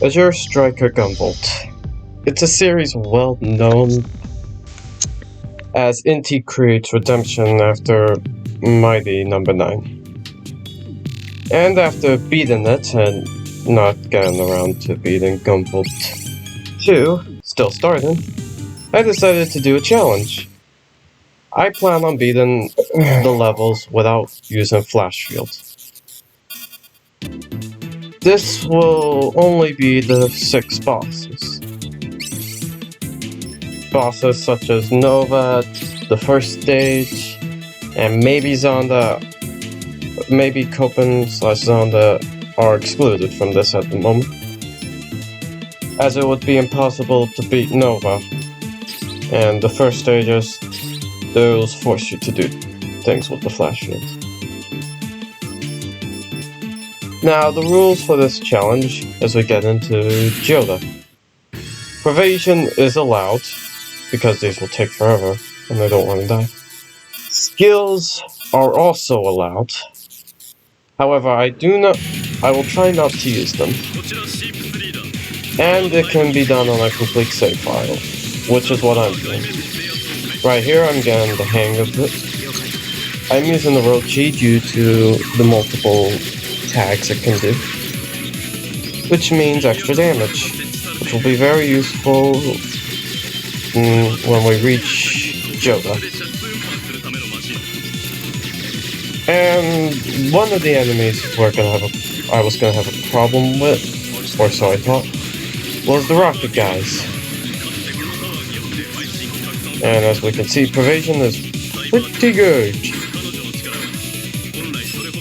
Azure Striker Gunvolt. It's a series well known as Inti creates redemption after Mighty number 9. And after beating it and not getting around to beating Gunvolt 2, still starting, I decided to do a challenge. I plan on beating the levels without using flash shields. This will only be the 6 bosses. Bosses such as Nova, the first stage, and maybe Zonda, maybe Copen/Zonda are excluded from this at the moment, as it would be impossible to beat Nova, and the first stages, those force you to do things with the flash shields. Now, the rules for this challenge as we get into Jota. Pervasion is allowed, because these will take forever, and I don't want to die. Skills are also allowed. However, I will try not to use them. And it can be done on a complete save file, which is what I'm doing. Right here, I'm getting the hang of it. I'm using the Rochi due to the multiple tags it can do, which means extra damage, which will be very useful when we reach Jota. And one of the enemies I was gonna have a problem with, or so I thought, was the rocket guys. And as we can see, Pervasion is pretty good,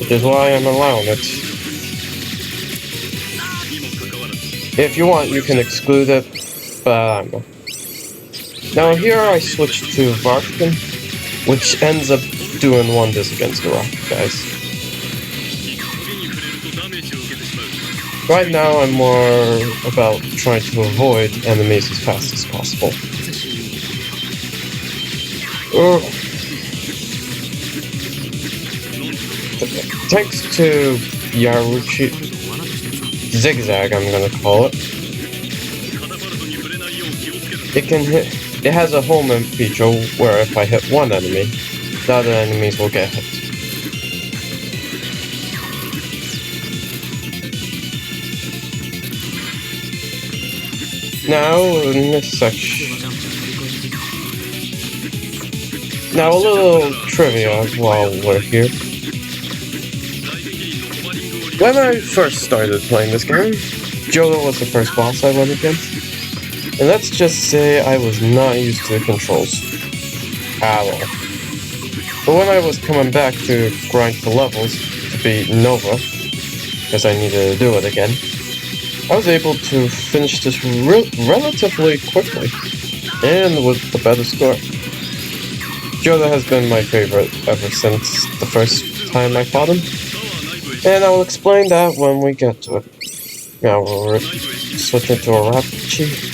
which is why I'm allowing it. If you want, you can exclude it, but I'm not. Now here I switched to Varkin, which ends up doing wonders against the rocket guys. Right now I'm more about trying to avoid enemies as fast as possible. Thanks to Yaruchi Zigzag, I'm gonna call it. It has a home in feature where if I hit one enemy, the other enemies will get hit. Now, in this section... Now, a little trivia while we're here. When I first started playing this game, Joule was the first boss I went against. And let's just say I was not used to the controls at all. But when I was coming back to grind for levels to beat Nova, because I needed to do it again, I was able to finish this relatively quickly, and with a better score. Jota has been my favorite ever since the first time I fought him, and I will explain that when we get to it. Now we're switching to a Rapichi.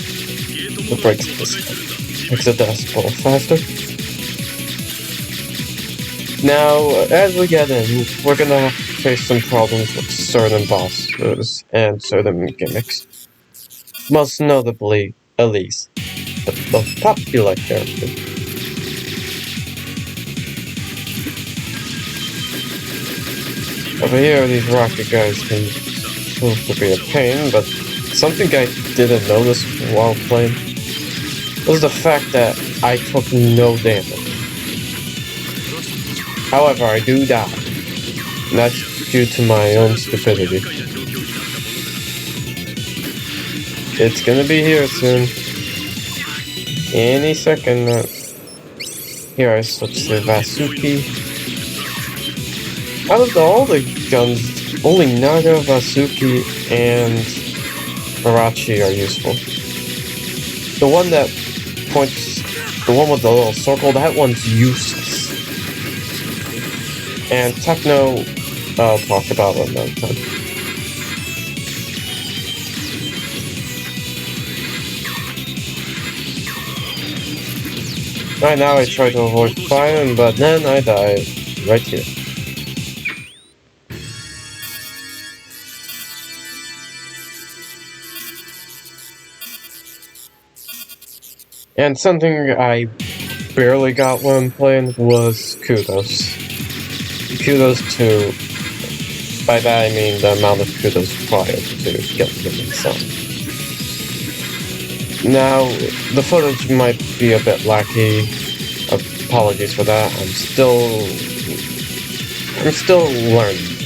It breaks this Exodus a little faster. Now, as we get in, we're gonna face some problems with certain bosses and certain gimmicks. Most notably, Elise, the popular character. Over here, these rocket guys can prove to be a pain, but something I didn't notice while playing was the fact that I took no damage. However, I do die, and that's due to my own stupidity. It's gonna be here soon. Any second. Here I switch to Vasuki. Out of all the guns, only Naga, Vasuki, and Arachi are useful. The one that points, the one with the little circle, that one's useless. And Techno, I'll talk about it another time. Right now I try to avoid fire, but then I die right here. And something I barely got when playing was kudos. Kudos to... By that I mean the amount of kudos required to get the inside. Now, the footage might be a bit lacky. Apologies for that. I'm still learning.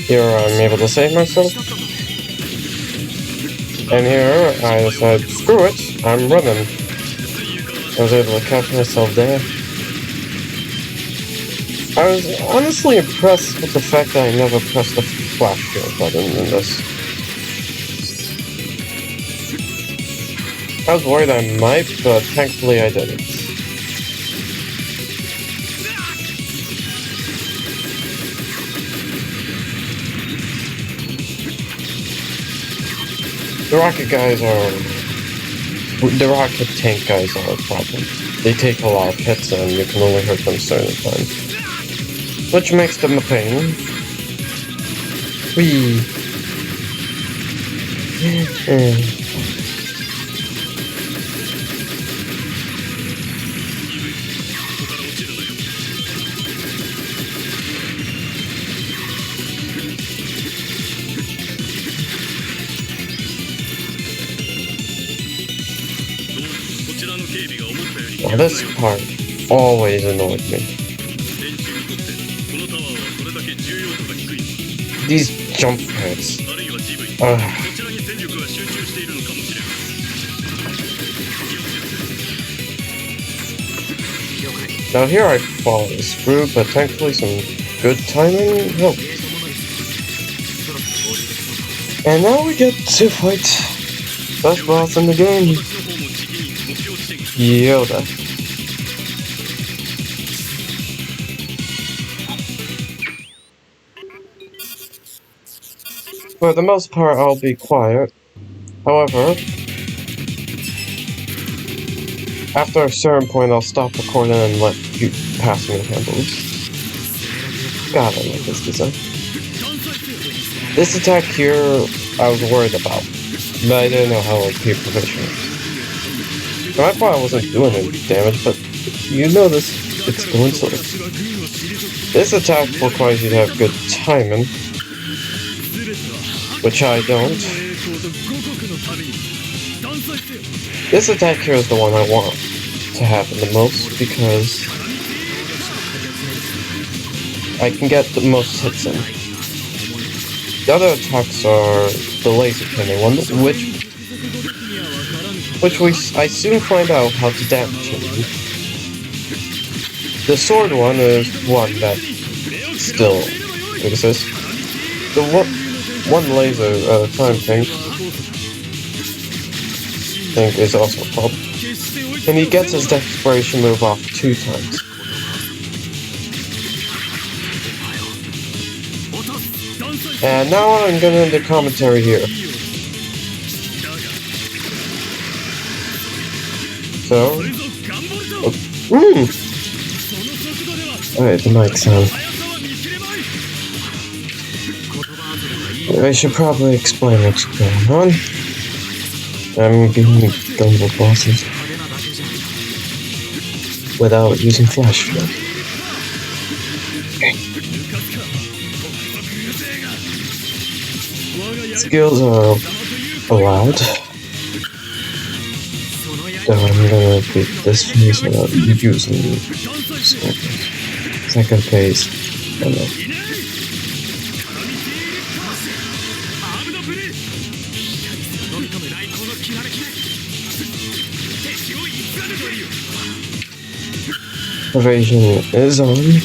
Here I'm able to save myself. And here I decided, screw it, I'm running. I was able to catch myself there. I was honestly impressed with the fact that I never pressed the flash shield button in this. I was worried I might, but thankfully I didn't. The rocket tank guys are a problem. They take a lot of hits and you can only hurt them certain times. Which makes them a pain. Whee! Now this part always annoyed me. These jump pads. Now here I fall through, but thankfully some good timing helped. And now we get to fight best boss in the game. Jota. For the most part, I'll be quiet. However, after a certain point, I'll stop recording and let you pass me the handles. God, I like this design. This attack here, I was worried about, but I didn't know how it would be proficient. So I thought I wasn't doing any damage, but you notice it's going slow. This attack requires you to have good timing, which I don't. This attack here is the one I want to happen the most because I can get the most hits in. The other attacks are the laser cannon one, which I soon find out how to damage him. The sword one is one that still exists. The one laser time thing is also a problem. And he gets his desperation move off 2 times. And now I'm gonna end the commentary here. So, alright, the mic sound. I should probably explain what's going on. I'm getting Gunvolt bosses without using flash field. Skills are allowed. So I'm gonna beat this phase without using second phase. I don't know. Pervasion is on.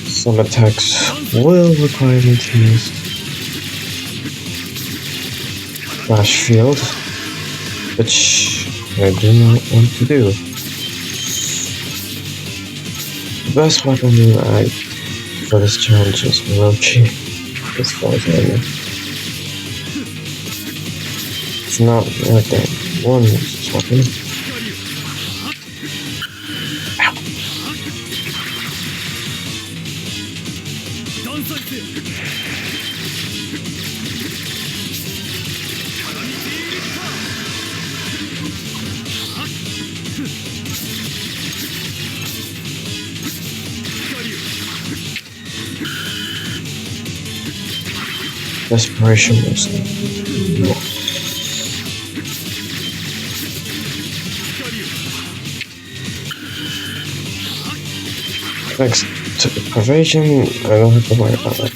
Some attacks will require me to use flash field, which I do not want to do. The best weapon for this challenge is Sumeragi, as far as I know. It's not like that one uses weapon. Desperation was no. Thanks to the Pervasion, I don't have to worry about that.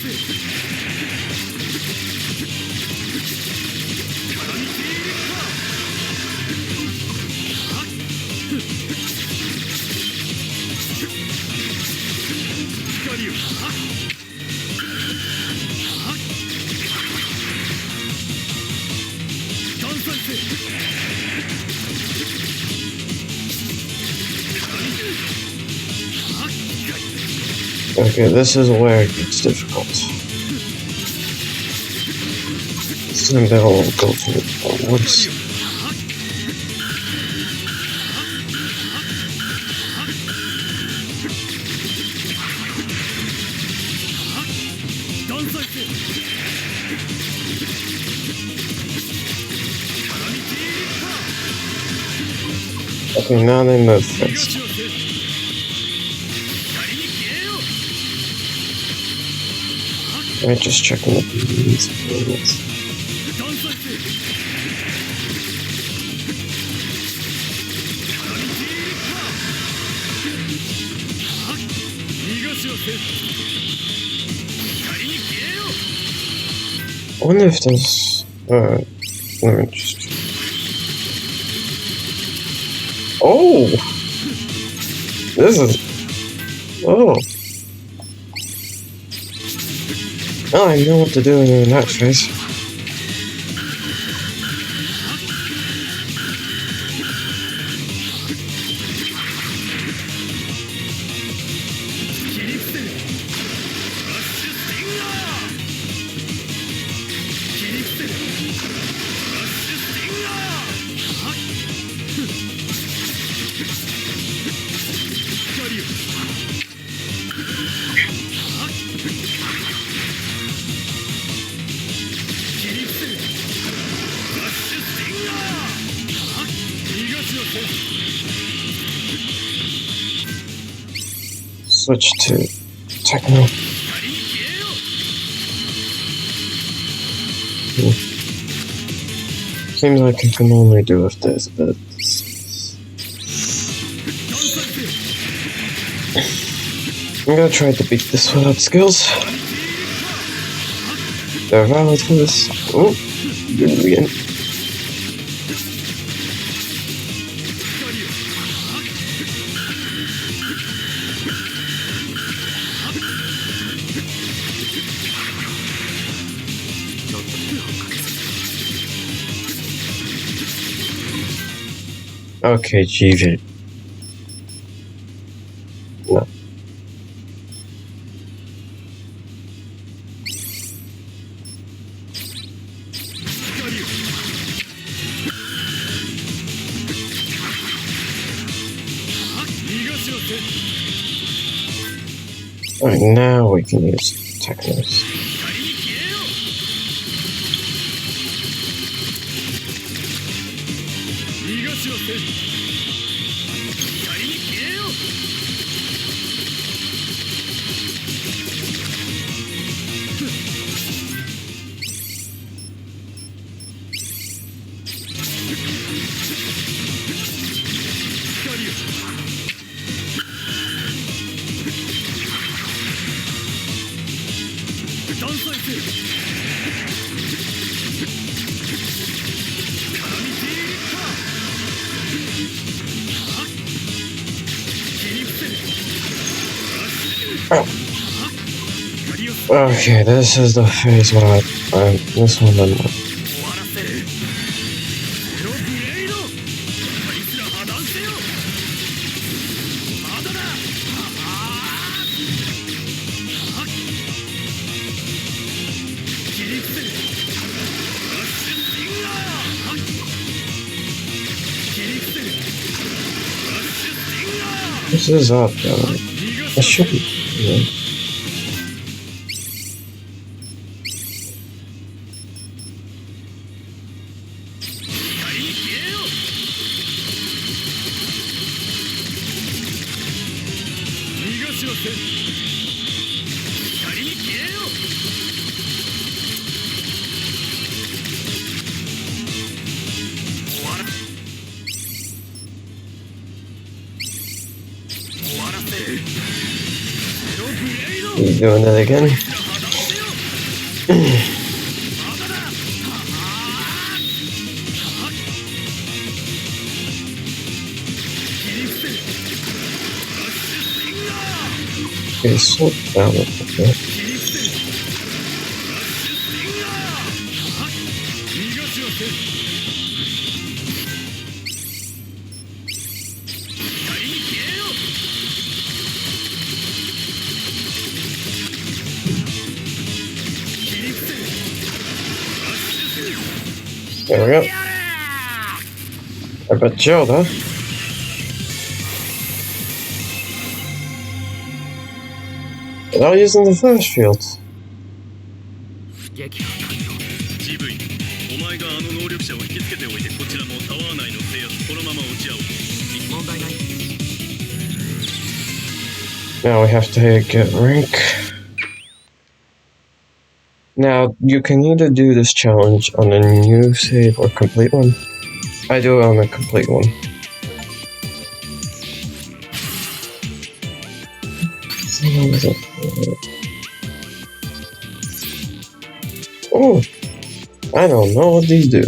Okay, this is where it gets difficult. And then I'll go forwards. Okay, now they move first. I'm just checking the buttons. I wonder if there's let me just. Oh, this is. Oh. Oh, I know what to do in that phase. Switch to techno. Seems like I can only do if there's a bit. I'm gonna try to beat this without skills. They're valid for this. Oh, did it again. Okay, GV. No. Alright, now we can use technos. Okay, this is the phase where this one then. This is up, though. It should be. Yeah. He's doing that again. Okay, slow down a little bit. There we go. I bet Jota. Without using the flash field. Now we have to get rank. Now, you can either do this challenge on a new save or complete one. I do it on a complete one. Oh, I don't know what these do.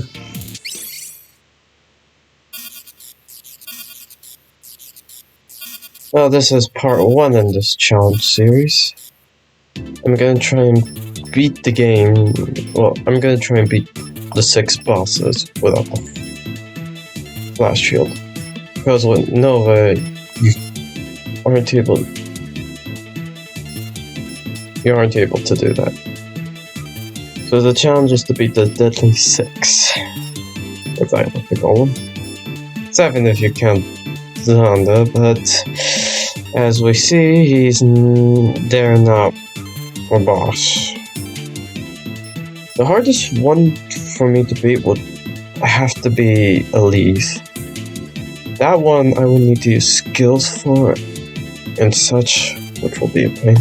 Well, this is part 1 in this challenge series. I'm gonna try and beat the game. Well, I'm gonna try and beat the 6 bosses without the flash shield. Because with Nova, you aren't able to do that. So the challenge is to beat the Deadly 6. As I like to call them. 7 if you count Zonda, but as we see, they're not a boss. The hardest one for me to beat would have to be Elise. That one I will need to use skills for and such, which will be a pain.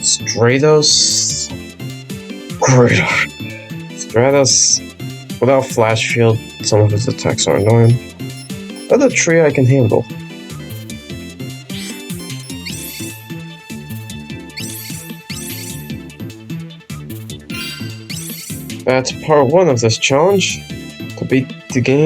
Stratos, without flash shield, some of his attacks are annoying. Other 3 I can handle. That's part 1 of this challenge. To beat the game.